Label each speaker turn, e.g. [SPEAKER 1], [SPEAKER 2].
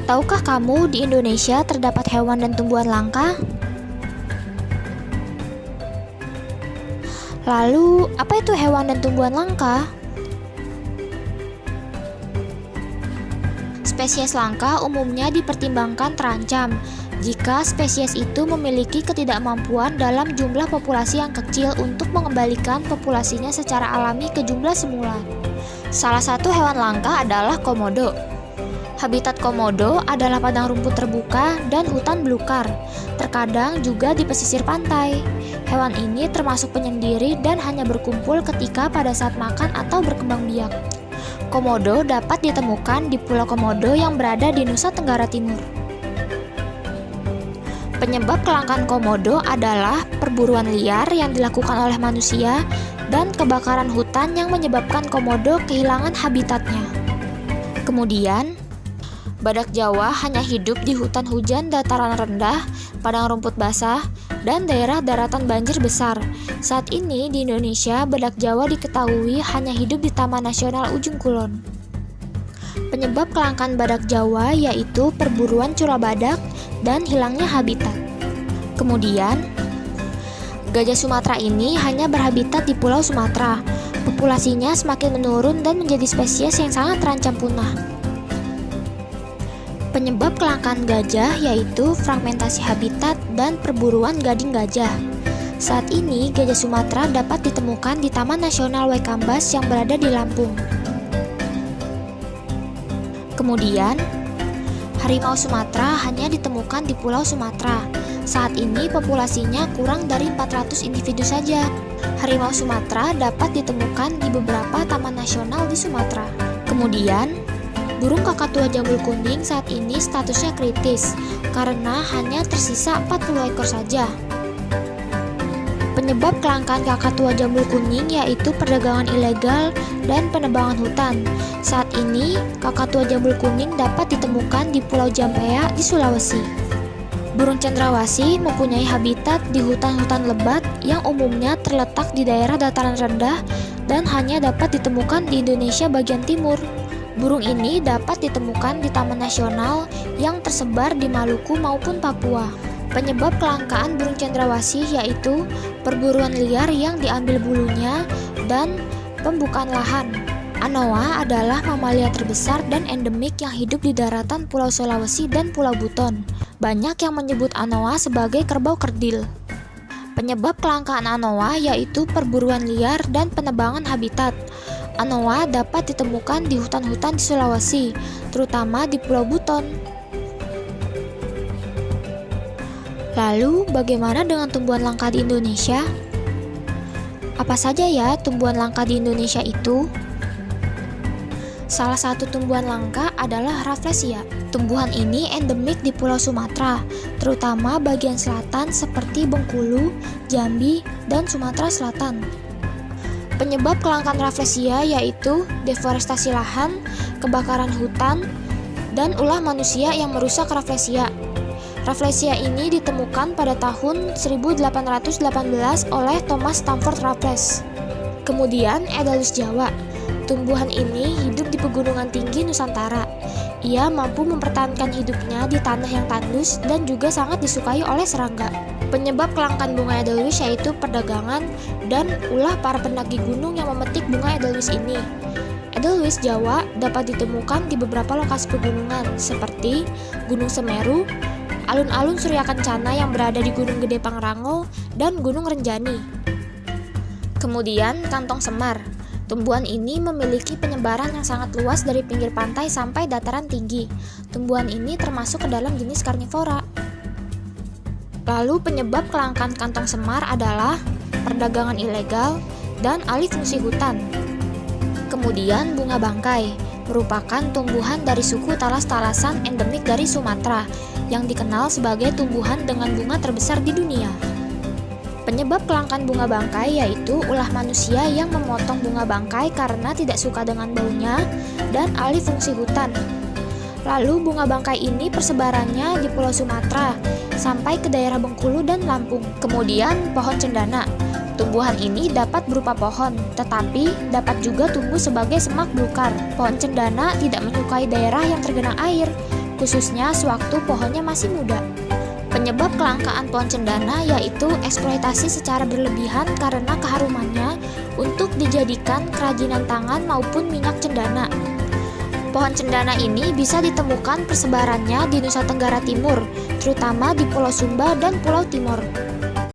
[SPEAKER 1] Tahukah kamu di Indonesia terdapat hewan dan tumbuhan langka? Lalu, apa itu hewan dan tumbuhan langka? Spesies langka umumnya dipertimbangkan terancam jika spesies itu memiliki ketidakmampuan dalam jumlah populasi yang kecil untuk mengembalikan populasinya secara alami ke jumlah semula. Salah satu hewan langka adalah komodo. Habitat komodo adalah padang rumput terbuka dan hutan belukar, terkadang juga di pesisir pantai. Hewan ini termasuk penyendiri dan hanya berkumpul ketika pada saat makan atau berkembang biak. Komodo dapat ditemukan di Pulau Komodo yang berada di Nusa Tenggara Timur. Penyebab kelangkaan komodo adalah perburuan liar yang dilakukan oleh manusia dan kebakaran hutan yang menyebabkan komodo kehilangan habitatnya. Kemudian, badak Jawa hanya hidup di hutan hujan dataran rendah, padang rumput basah, dan daerah daratan banjir besar. Saat ini di Indonesia, badak Jawa diketahui hanya hidup di Taman Nasional Ujung Kulon. Penyebab kelangkaan badak Jawa yaitu perburuan cura badak dan hilangnya habitat. Kemudian, gajah Sumatera ini hanya berhabitat di Pulau Sumatera. Populasinya semakin menurun dan menjadi spesies yang sangat terancam punah. Penyebab kelangkaan gajah yaitu fragmentasi habitat dan perburuan gading gajah. Saat ini, gajah Sumatera dapat ditemukan di Taman Nasional Waikambas yang berada di Lampung. Kemudian, harimau Sumatera hanya ditemukan di Pulau Sumatera. Saat ini populasinya kurang dari 400 individu saja. Harimau Sumatera dapat ditemukan di beberapa taman nasional di Sumatera. Kemudian, burung kakatua jambul kuning saat ini statusnya kritis karena hanya tersisa 40 ekor saja. Penyebab kelangkaan kakatua jambul kuning yaitu perdagangan ilegal dan penebangan hutan. Saat ini, kakatua jambul kuning dapat ditemukan di Pulau Jampea di Sulawesi. Burung cendrawasih mempunyai habitat di hutan-hutan lebat yang umumnya terletak di daerah dataran rendah dan hanya dapat ditemukan di Indonesia bagian timur. Burung ini dapat ditemukan di taman nasional yang tersebar di Maluku maupun Papua. Penyebab kelangkaan burung cendrawasih yaitu perburuan liar yang diambil bulunya dan pembukaan lahan. Anoa adalah mamalia terbesar dan endemik yang hidup di daratan Pulau Sulawesi dan Pulau Buton. Banyak yang menyebut anoa sebagai kerbau kerdil. Penyebab kelangkaan anoa yaitu perburuan liar dan penebangan habitat. Anoa dapat ditemukan di hutan-hutan di Sulawesi, terutama di Pulau Buton. Lalu, bagaimana dengan tumbuhan langka di Indonesia? Apa saja ya tumbuhan langka di Indonesia itu? Salah satu tumbuhan langka adalah Rafflesia. Tumbuhan ini endemik di Pulau Sumatera, terutama bagian selatan seperti Bengkulu, Jambi, dan Sumatera Selatan. Penyebab kelangkaan Rafflesia yaitu deforestasi lahan, kebakaran hutan, dan ulah manusia yang merusak Rafflesia. Rafflesia ini ditemukan pada tahun 1818 oleh Thomas Stamford Raffles. Kemudian Aedelus Jawa. Tumbuhan ini hidup di pegunungan tinggi Nusantara. Ia mampu mempertahankan hidupnya di tanah yang tandus dan juga sangat disukai oleh serangga. Penyebab kelangkaan bunga Aedelus yaitu perdagangan dan ulah para pendaki gunung yang memetik bunga Aedelus ini. Aedelus Jawa dapat ditemukan di beberapa lokasi pegunungan seperti Gunung Semeru, alun-alun Surya Kencana yang berada di Gunung Gede Pangrango, dan Gunung Renjani. Kemudian kantong semar. Tumbuhan ini memiliki penyebaran yang sangat luas dari pinggir pantai sampai dataran tinggi. Tumbuhan ini termasuk ke dalam jenis karnivora. Lalu penyebab kelangkaan kantong semar adalah perdagangan ilegal dan alih fungsi hutan. Kemudian bunga bangkai merupakan tumbuhan dari suku talas-talasan endemik dari Sumatera yang dikenal sebagai tumbuhan dengan bunga terbesar di dunia. Penyebab kelangkaan bunga bangkai yaitu ulah manusia yang memotong bunga bangkai karena tidak suka dengan baunya dan alih fungsi hutan. Lalu bunga bangkai ini persebarannya di Pulau Sumatera sampai ke daerah Bengkulu dan Lampung. Kemudian pohon cendana. Tumbuhan ini dapat berupa pohon, tetapi dapat juga tumbuh sebagai semak belukar. Pohon cendana tidak menyukai daerah yang tergenang air. khususnya sewaktu pohonnya masih muda. Penyebab kelangkaan pohon cendana yaitu eksploitasi secara berlebihan karena keharumannya untuk dijadikan kerajinan tangan maupun minyak cendana. Pohon cendana ini bisa ditemukan persebarannya di Nusa Tenggara Timur, terutama di Pulau Sumba dan Pulau Timor.